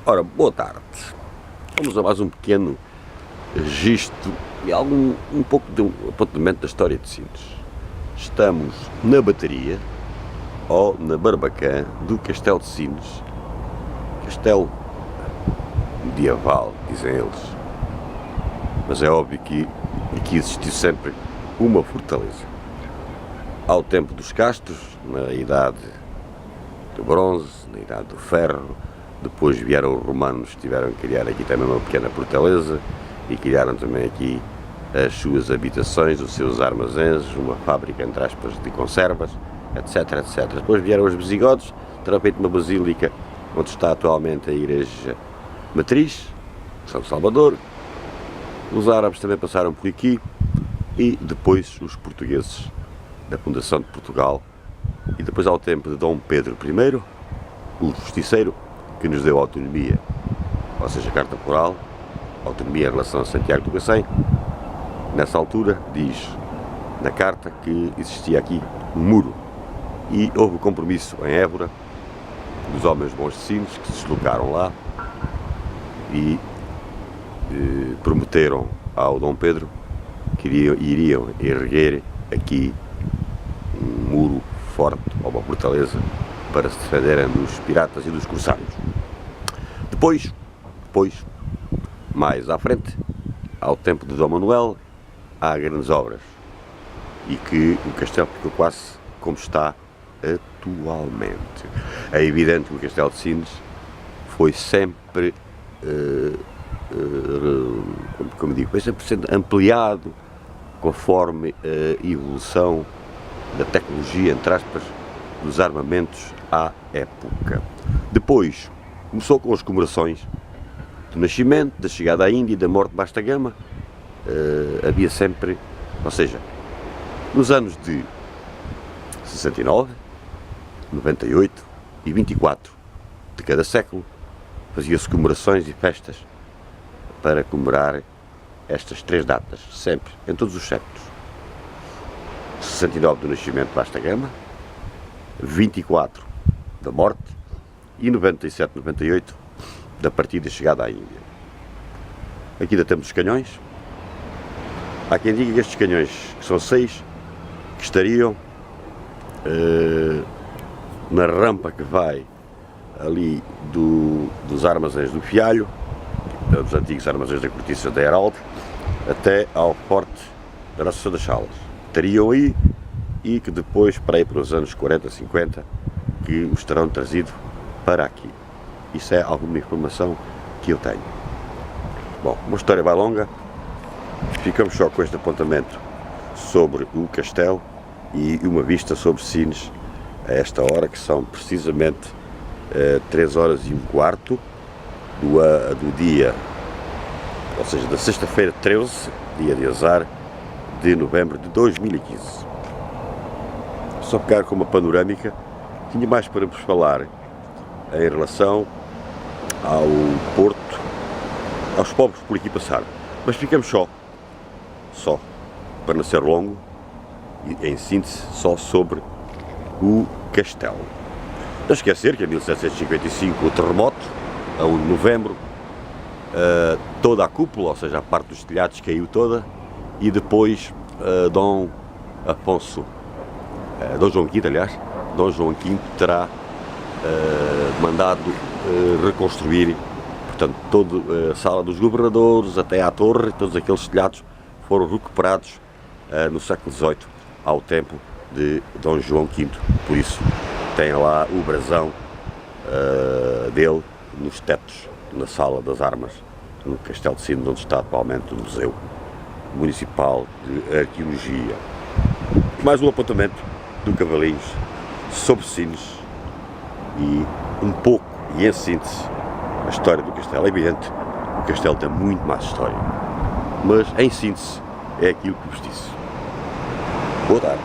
Ora, boa tarde. Vamos a mais um pequeno registro e um pouco de um apontamento da história de Sines. Estamos na bateria ou na barbacã do Castelo de Sines, castelo medieval, dizem eles, mas é óbvio que aqui existiu sempre uma fortaleza. Ao tempo dos castros, na idade do bronze, na idade do ferro, depois vieram os romanos, tiveram que criar aqui também uma pequena fortaleza e criaram também aqui as suas habitações, os seus armazéns, uma fábrica, entre aspas, de conservas, etc, etc. Depois vieram os visigodos, terão feito uma basílica onde está atualmente a igreja matriz, São Salvador. Os árabes também passaram por aqui e depois os portugueses da fundação de Portugal, e depois ao tempo de Dom Pedro I, o justiceiro, que nos deu autonomia, ou seja, carta plural, autonomia em relação a Santiago do Cacém. Nessa altura diz na carta que existia aqui um muro e houve compromisso em Évora dos homens bons de Sines que se deslocaram lá e prometeram ao Dom Pedro que iriam erguer aqui um muro forte, ou uma fortaleza, para se defenderem dos piratas e dos corsários. Depois, mais à frente, ao tempo de Dom Manuel, há grandes obras e que o castelo ficou quase como está atualmente. É evidente que o Castelo de Sines foi sempre, como digo, foi sempre sendo ampliado conforme a evolução da tecnologia, entre aspas, dos armamentos à época. Depois começou com as comemorações do nascimento, da chegada à Índia e da morte de Vasta Gama. Havia sempre, ou seja, nos anos de 69, 98 e 24 de cada século, fazia-se comemorações e festas para comemorar estas três datas, sempre, em todos os séculos. 69 do nascimento de Vasta Gama, 24 da morte e 97, 98 da partida e chegada à Índia. Aqui ainda temos os canhões. Há quem diga que estes canhões, que são 6, que estariam na rampa que vai ali dos armazéns do Fialho, dos antigos armazéns da Cortiça da Heraldo, até ao forte da Nossa Senhora das Salas. Estariam aí e que depois, para aí para os anos 40, 50, que os terão trazido para aqui. Isso é alguma informação que eu tenho. Bom, uma história vai longa, ficamos só com este apontamento sobre o castelo e uma vista sobre Sines a esta hora, que são precisamente 3h15 do dia, ou seja, da sexta-feira 13, dia de azar, de novembro de 2015. Só pegar com uma panorâmica, tinha mais para vos falar em relação ao Porto, aos povos que por aqui passaram, mas ficamos só, para não ser longo, e em síntese, só sobre o castelo. Não esquecer que em 1755 o terremoto, a 1 de novembro, toda a cúpula, ou seja, a parte dos telhados caiu toda, e depois Dom João V, aliás, Dom João V terá mandado reconstruir, portanto, toda a sala dos governadores até à torre, todos aqueles telhados foram recuperados no século XVIII, ao tempo de Dom João V, por isso tem lá o brasão dele nos tetos, na sala das armas, no Castelo de Sines, onde está atualmente o Museu Municipal de Arqueologia. Mais um apontamento do Cavalinhos sobre Sines e um pouco, e em síntese, a história do castelo. É evidente, o castelo tem muito mais história, mas em síntese é aquilo que vos disse. Boa tarde.